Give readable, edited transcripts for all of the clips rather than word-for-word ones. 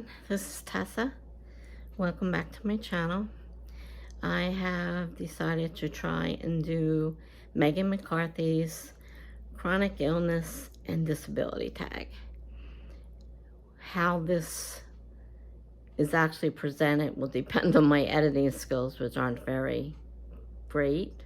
everyone, this is Tessa. Welcome back to my channel. I have decided to try and do Megan McCarthy's chronic illness and disability tag. How this is actually presented will depend on my editing skills, which aren't very great.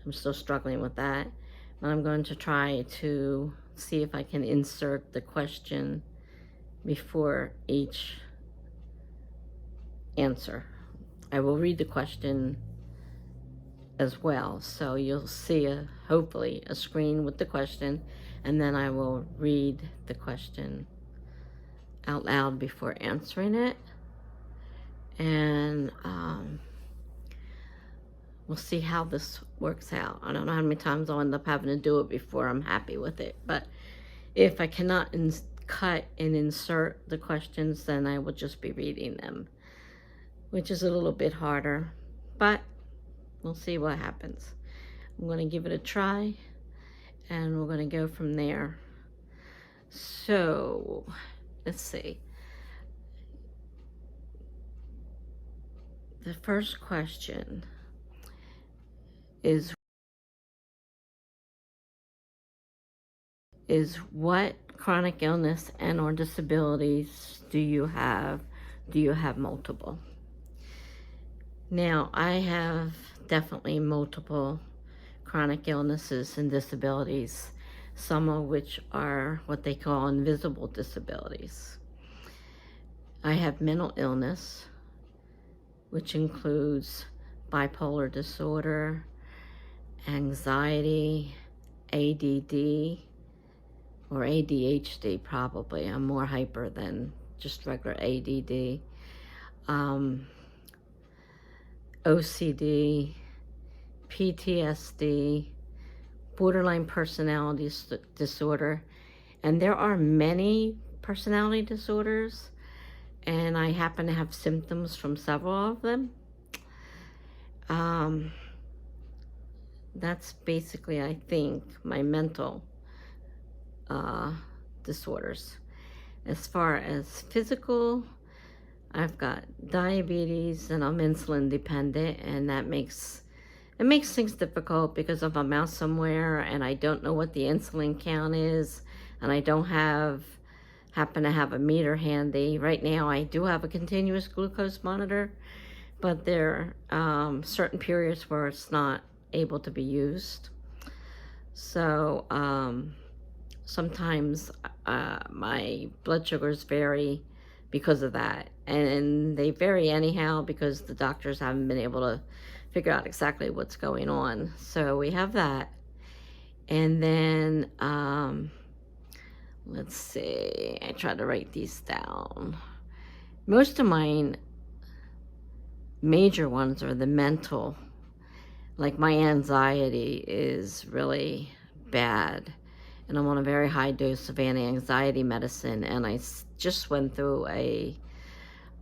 I'm still struggling with that, but I'm going to try to see if I can insert the question before each answer. I will read the question as well, so you'll see hopefully a screen with the question, and then I will read the question out loud before answering it, and we'll see how this works out. I don't know how many times I'll end up having to do it before I'm happy with it, but if I cannot cut and insert the questions, then I will just be reading them, which is a little bit harder, but we'll see what happens. I'm going to give it a try, and we're going to go from there. So, let's see. The first question is what chronic illness and or disabilities do you have? Do you have multiple? Now, I have definitely multiple chronic illnesses and disabilities, some of which are what they call invisible disabilities. I have mental illness, which includes bipolar disorder, anxiety, ADD, or ADHD probably. I'm more hyper than just regular ADD. OCD, PTSD, borderline personality disorder, and there are many personality disorders, and I happen to have symptoms from several of them. That's basically, I think, my mental disorders. As far as physical, I've got diabetes and I'm insulin dependent, and that makes things difficult because if I'm out somewhere and I don't know what the insulin count is, and I don't happen to have a meter handy. Right now I do have a continuous glucose monitor, but there are certain periods where it's not able to be used. So sometimes my blood sugars vary because of that, and they vary anyhow because the doctors haven't been able to figure out exactly what's going on. So we have that. And then let's see, I tried to write these down. Most of mine major ones are the mental. Like my anxiety is really bad, and I'm on a very high dose of anti-anxiety medicine, and I just went through a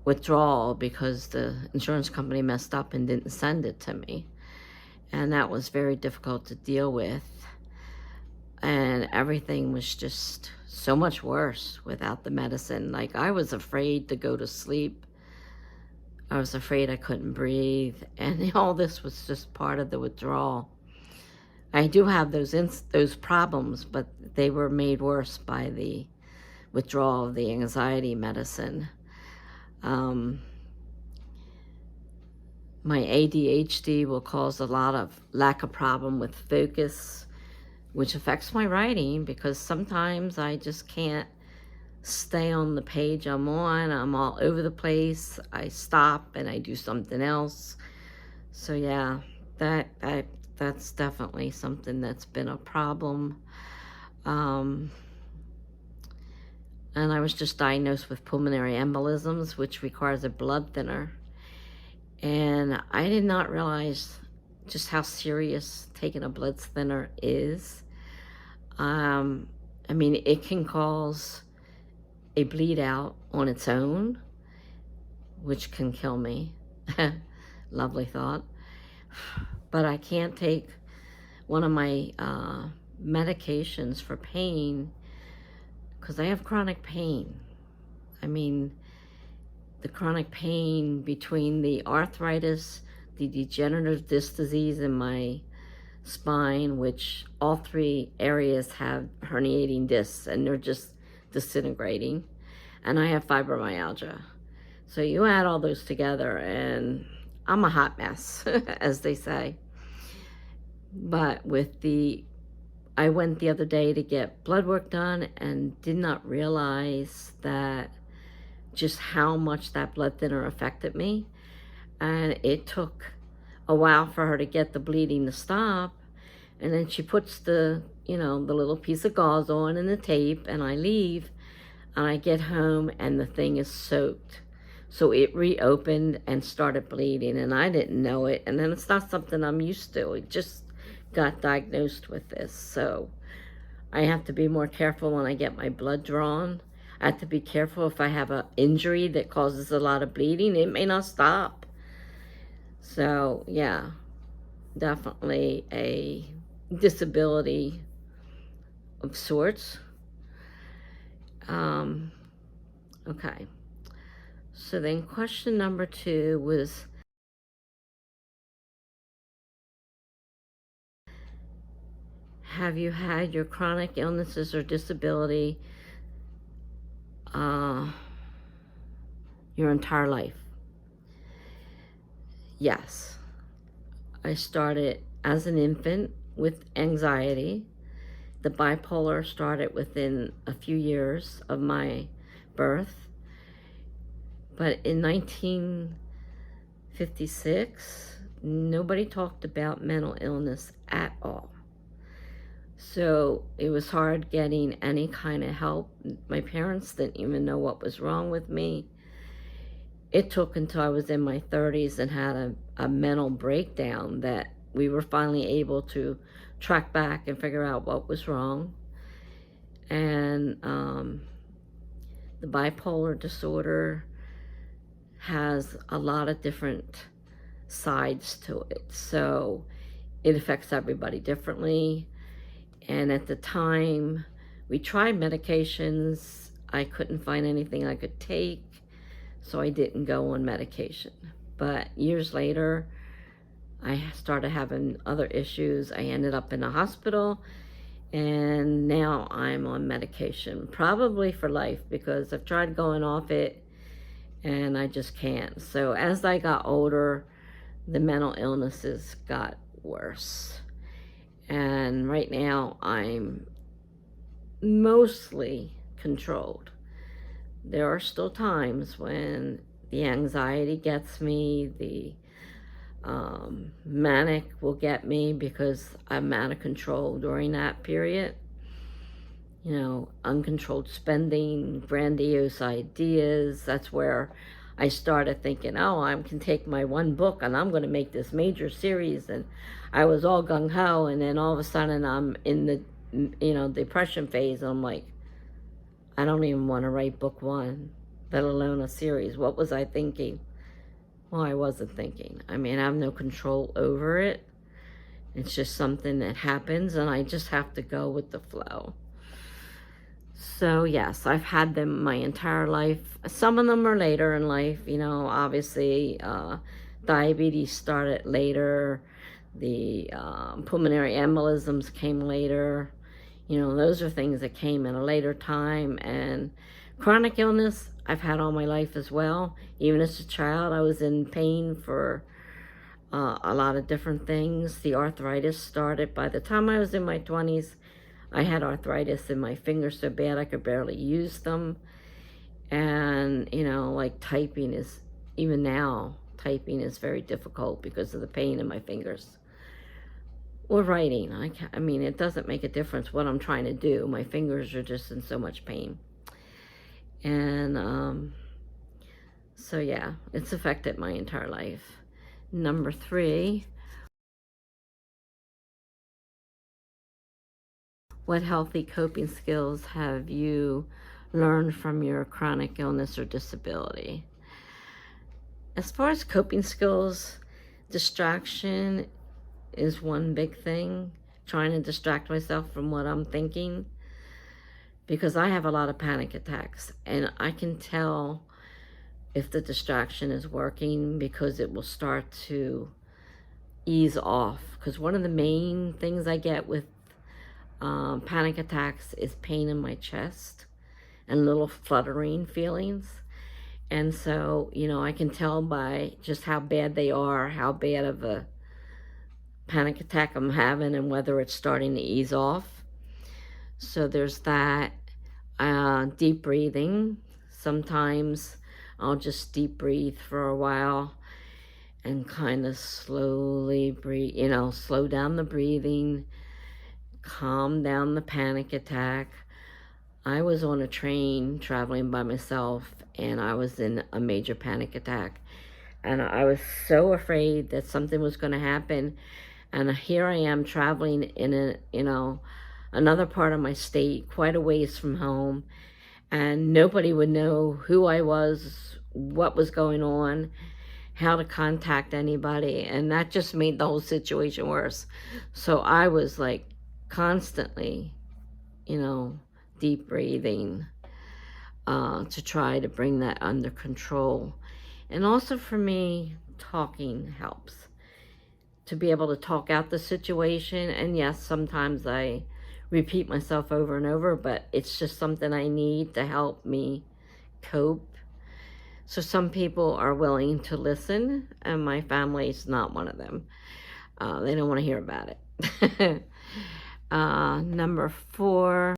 withdrawal because the insurance company messed up and didn't send it to me, and that was very difficult to deal with, and everything was just so much worse without the medicine. Like, I was afraid to go to sleep. I was afraid I couldn't breathe, and all this was just part of the withdrawal. I do have those problems, but they were made worse by the withdrawal of the anxiety medicine. My ADHD will cause a lot of lack of problem with focus, which affects my writing because sometimes I just can't stay on the page I'm on. I'm all over the place. I stop and I do something else. So yeah, that's definitely something that's been a problem. And I was just diagnosed with pulmonary embolisms, which requires a blood thinner. And I did not realize just how serious taking a blood thinner is. I mean, it can cause a bleed out on its own, which can kill me. Lovely thought. But I can't take one of my medications for pain because I have chronic pain. I mean, the chronic pain between the arthritis, the degenerative disc disease in my spine, which all three areas have herniating discs and they're just disintegrating, and I have fibromyalgia. So you add all those together and I'm a hot mess, as they say. But I went the other day to get blood work done and did not realize that just how much that blood thinner affected me. And it took a while for her to get the bleeding to stop. And then she puts the little piece of gauze on and the tape, and I leave, and I get home and the thing is soaked. So it reopened and started bleeding, and I didn't know it. And then it's not something I'm used to. It just got diagnosed with this. So I have to be more careful when I get my blood drawn. I have to be careful if I have an injury that causes a lot of bleeding. It may not stop. So, yeah, definitely a disability of sorts. Okay. So then question number 2 was, have you had your chronic illnesses or disability your entire life? Yes. I started as an infant with anxiety. The bipolar started within a few years of my birth. But in 1956, nobody talked about mental illness at all. So it was hard getting any kind of help. My parents didn't even know what was wrong with me. It took until I was in my 30s and had a mental breakdown that we were finally able to track back and figure out what was wrong. And the bipolar disorder has a lot of different sides to it. So it affects everybody differently. And at the time, we tried medications. I couldn't find anything I could take, so I didn't go on medication. But years later, I started having other issues. I ended up in a hospital, and now I'm on medication, probably for life, because I've tried going off it, and I just can't. So as I got older, the mental illnesses got worse. And right now, I'm mostly controlled. There are still times when the anxiety gets me, the manic will get me because I'm out of control during that period. Uncontrolled spending, grandiose ideas. That's where I started thinking, oh, I can take my one book and I'm going to make this major series. And I was all gung-ho, and then all of a sudden I'm in the, depression phase. And I'm like, I don't even want to write book 1, let alone a series. What was I thinking? Well, I wasn't thinking. I have no control over it. It's just something that happens, and I just have to go with the flow. So yes, I've had them my entire life. Some of them are later in life, obviously diabetes started later. The pulmonary embolisms came later. Those are things that came in a later time. And chronic illness, I've had all my life as well. Even as a child, I was in pain for a lot of different things. The arthritis started by the time I was in my 20s. I had arthritis in my fingers so bad I could barely use them. And, like typing is, even now, typing is very difficult because of the pain in my fingers. Or writing. It doesn't make a difference what I'm trying to do. My fingers are just in so much pain. And so, yeah, it's affected my entire life. Number 3, what healthy coping skills have you learned from your chronic illness or disability? As far as coping skills, distraction is one big thing. Trying to distract myself from what I'm thinking, because I have a lot of panic attacks, and I can tell if the distraction is working, because it will start to ease off. Because one of the main things I get with panic attacks is pain in my chest and little fluttering feelings. And so, I can tell by just how bad they are, how bad of a panic attack I'm having, and whether it's starting to ease off. So there's that. Deep breathing. Sometimes I'll just deep breathe for a while and kind of slowly breathe, slow down the breathing, calm down the panic attack. I was on a train traveling by myself, and I was in a major panic attack. And I was so afraid that something was going to happen. And here I am traveling in another part of my state, quite a ways from home. And nobody would know who I was, what was going on, how to contact anybody. And that just made the whole situation worse. So I was like constantly, deep breathing to try to bring that under control. And also for me, talking helps. To be able to talk out the situation. And yes, sometimes I repeat myself over and over, but it's just something I need to help me cope. So some people are willing to listen, and my family's not one of them. They don't want to hear about it. Number 4,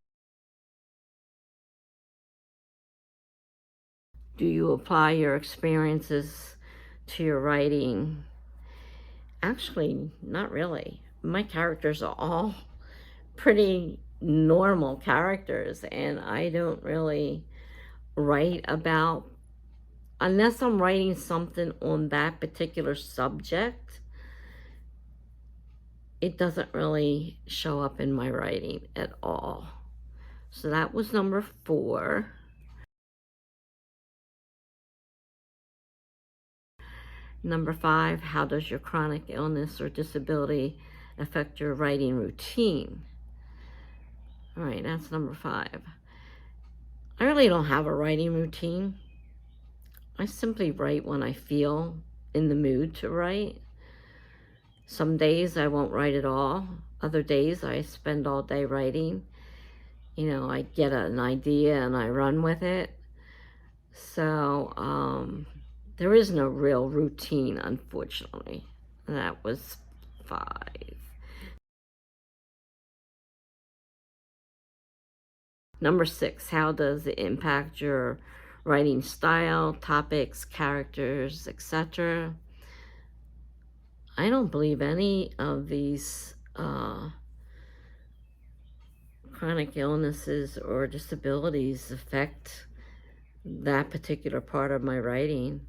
do you apply your experiences to your writing? Actually, not really. My characters are all pretty normal characters, and I don't really write about, unless I'm writing something on that particular subject, it doesn't really show up in my writing at all. So that was number 4. Number 5, how does your chronic illness or disability affect your writing routine? All right, that's number 5. I really don't have a writing routine. I simply write when I feel in the mood to write. Some days I won't write at all. Other days I spend all day writing. I get an idea and I run with it. So there is no real routine, unfortunately. That was 5. Number 6, how does it impact your writing style, topics, characters, etc.? I don't believe any of these chronic illnesses or disabilities affect that particular part of my writing.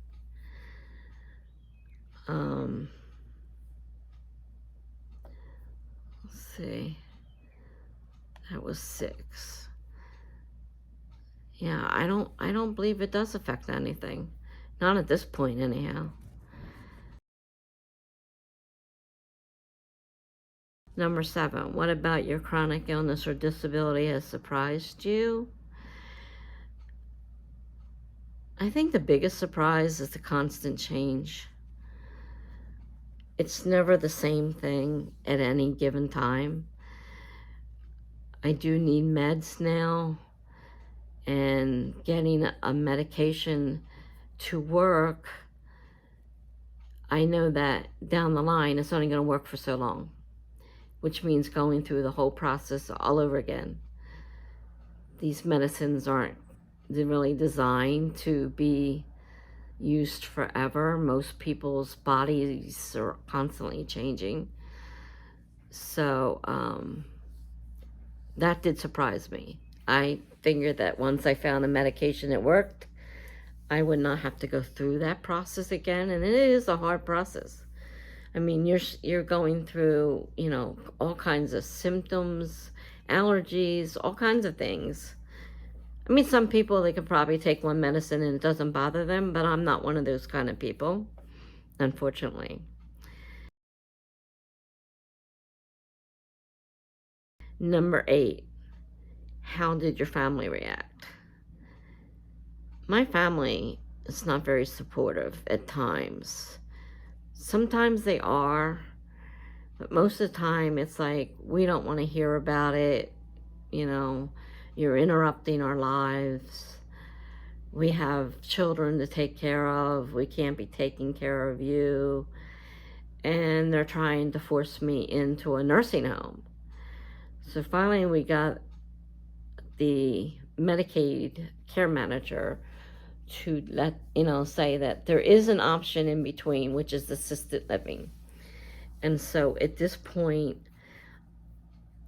Let's see. That was 6. Yeah, I don't believe it does affect anything. Not at this point, anyhow. Number 7, what about your chronic illness or disability has surprised you? I think the biggest surprise is the constant change. It's never the same thing at any given time. I do need meds now, and getting a medication to work, I know that down the line it's only going to work for so long, which means going through the whole process all over again. These medicines aren't really designed to be used forever. Most people's bodies are constantly changing. So that did surprise me. I figured that once I found a medication that worked, I would not have to go through that process again, and it is a hard process. I mean, you're going through, all kinds of symptoms, allergies, all kinds of things. I mean, some people, they could probably take one medicine and it doesn't bother them, but I'm not one of those kind of people, unfortunately. Number 8, how did your family react? My family it's not very supportive at times. Sometimes they are, but most of the time it's like, we don't want to hear about it. You know, you're interrupting our lives. We have children to take care of. We can't be taking care of you. And they're trying to force me into a nursing home. So finally we got the Medicaid care manager to say that there is an option in between, which is assisted living. And so at this point,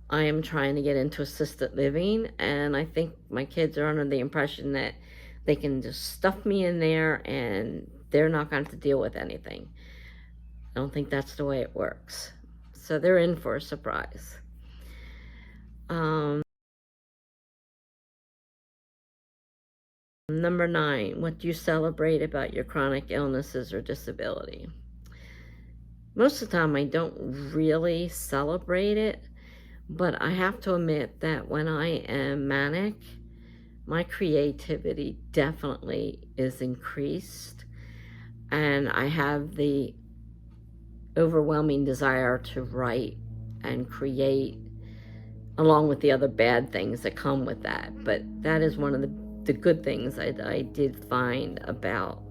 I am trying to get into assisted living, and I think my kids are under the impression that they can just stuff me in there and they're not going to have to deal with anything. I don't think that's the way it works. So they're in for a surprise. Number 9, what do you celebrate about your chronic illnesses or disability? Most of the time I don't really celebrate it, but I have to admit that when I am manic, my creativity definitely is increased, and I have the overwhelming desire to write and create, along with the other bad things that come with that. But that is one of the good things I did find about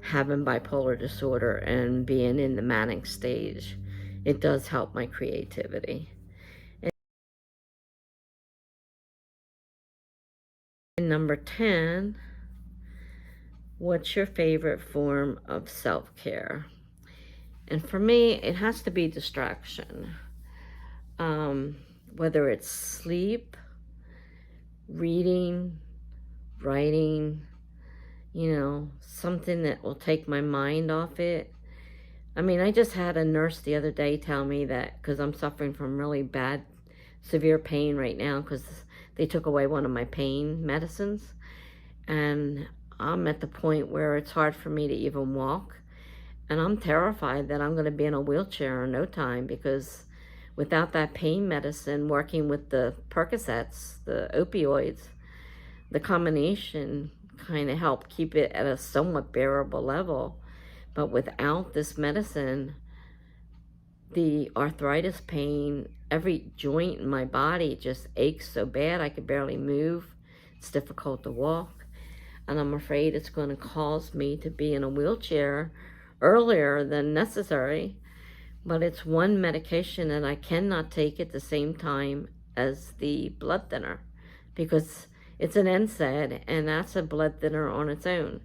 having bipolar disorder and being in the manic stage. It does help my creativity. And number 10, what's your favorite form of self-care? And for me, it has to be distraction. Whether it's sleep, reading, writing, something that will take my mind off it. I mean, I just had a nurse the other day tell me that, because I'm suffering from really bad, severe pain right now, because they took away one of my pain medicines, and I'm at the point where it's hard for me to even walk, and I'm terrified that I'm going to be in a wheelchair in no time, because without that pain medicine, working with the Percocets, the opioids, the combination kind of helped keep it at a somewhat bearable level. But without this medicine, the arthritis pain, every joint in my body just aches so bad I could barely move. It's difficult to walk. And I'm afraid it's going to cause me to be in a wheelchair earlier than necessary. But it's one medication that I cannot take at the same time as the blood thinner, because it's an NSAID, and that's a blood thinner on its own.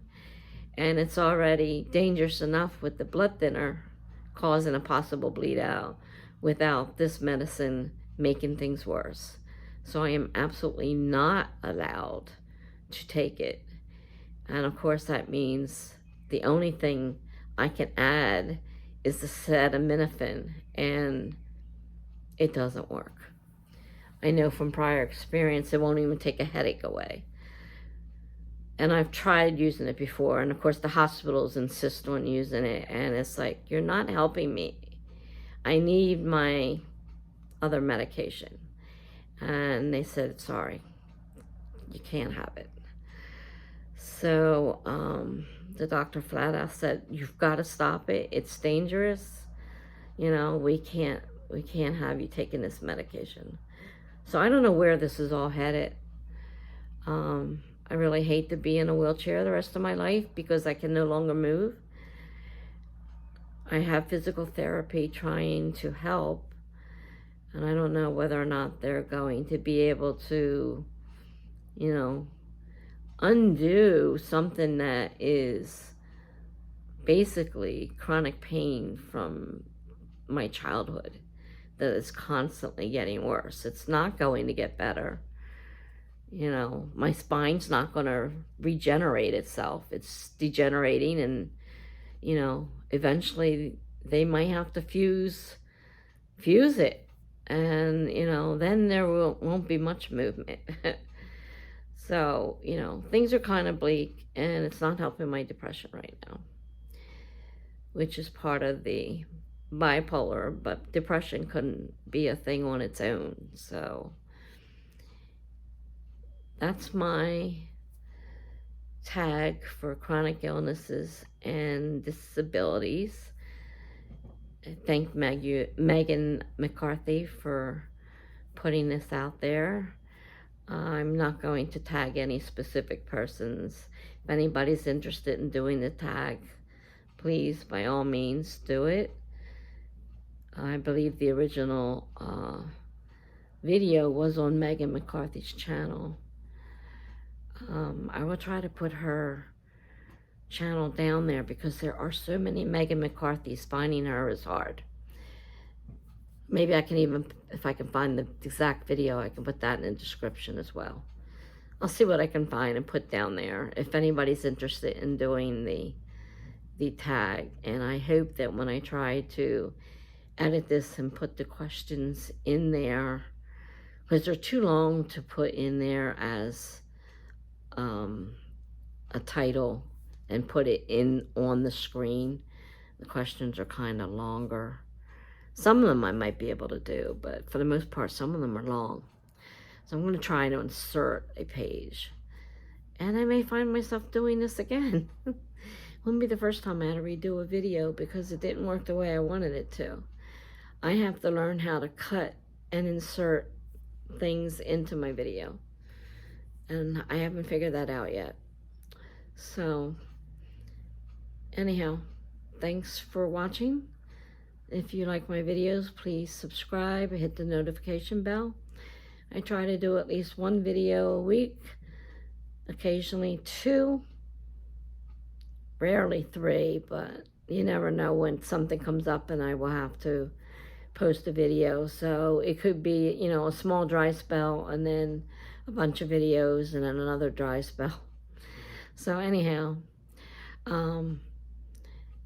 And it's already dangerous enough with the blood thinner causing a possible bleed out, without this medicine making things worse. So I am absolutely not allowed to take it. And of course that means the only thing I can add is the acetaminophen, and it doesn't work. I know from prior experience it won't even take a headache away. And I've tried using it before, and of course the hospitals insist on using it, and it's like, you're not helping me. I need my other medication. And they said, sorry, you can't have it. So the doctor flat out said, you've got to stop it. It's dangerous. We can't have you taking this medication. So I don't know where this is all headed. I really hate to be in a wheelchair the rest of my life, because I can no longer move. I have physical therapy trying to help, and I don't know whether or not they're going to be able to, undo something that is basically chronic pain from my childhood that is constantly getting worse. It's not going to get better. My spine's not going to regenerate itself. It's degenerating, and, eventually they might have to fuse it. And, then there won't be much movement. So, things are kind of bleak, and it's not helping my depression right now, which is part of the bipolar, but depression couldn't be a thing on its own. So that's my tag for chronic illnesses and disabilities. I thank Megan McCarthy for putting this out there. I'm not going to tag any specific persons. If anybody's interested in doing the tag, please, by all means, do it. I believe the original video was on Megan McCarthy's channel. I will try to put her channel down there because there are so many Megan McCarthys. Finding her is hard. Maybe I can even, if I can find the exact video, I can put that in the description as well. I'll see what I can find and put down there if anybody's interested in doing the tag. And I hope that when I try to edit this and put the questions in there, because they're too long to put in there as a title and put it in on the screen. The questions are kind of longer. Some of them I might be able to do, but for the most part, some of them are long. So I'm going to try to insert a page. And I may find myself doing this again. It wouldn't be the first time I had to redo a video because it didn't work the way I wanted it to. I have to learn how to cut and insert things into my video. And I haven't figured that out yet. So, anyhow, thanks for watching. If you like my videos, please subscribe, hit the notification bell. I try to do at least one video a week, occasionally 2, rarely 3, but you never know when something comes up and I will have to post a video. So it could be, you know, a small dry spell and then a bunch of videos and then another dry spell. So anyhow,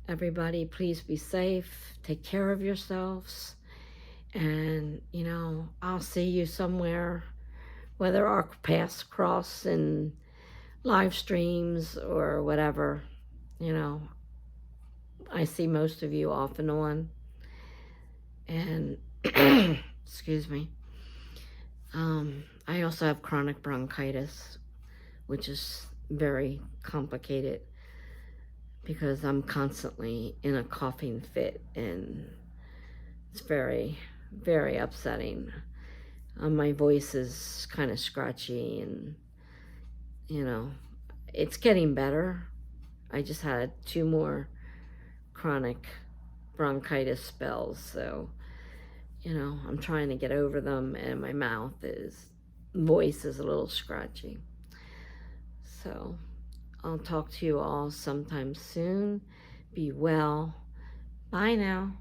everybody, please be safe, take care of yourselves, and, you know, I'll see you somewhere, whether our paths cross in live streams or whatever. You know, I see most of you off and on, and excuse me, I also have chronic bronchitis, which is very complicated because I'm constantly in a coughing fit, and it's very, very upsetting. My voice is kind of scratchy, and, you know, it's getting better. I just had 2 more chronic bronchitis spells, so, you know, I'm trying to get over them, and my voice is a little scratchy. So I'll talk to you all sometime soon. Be well. Bye now.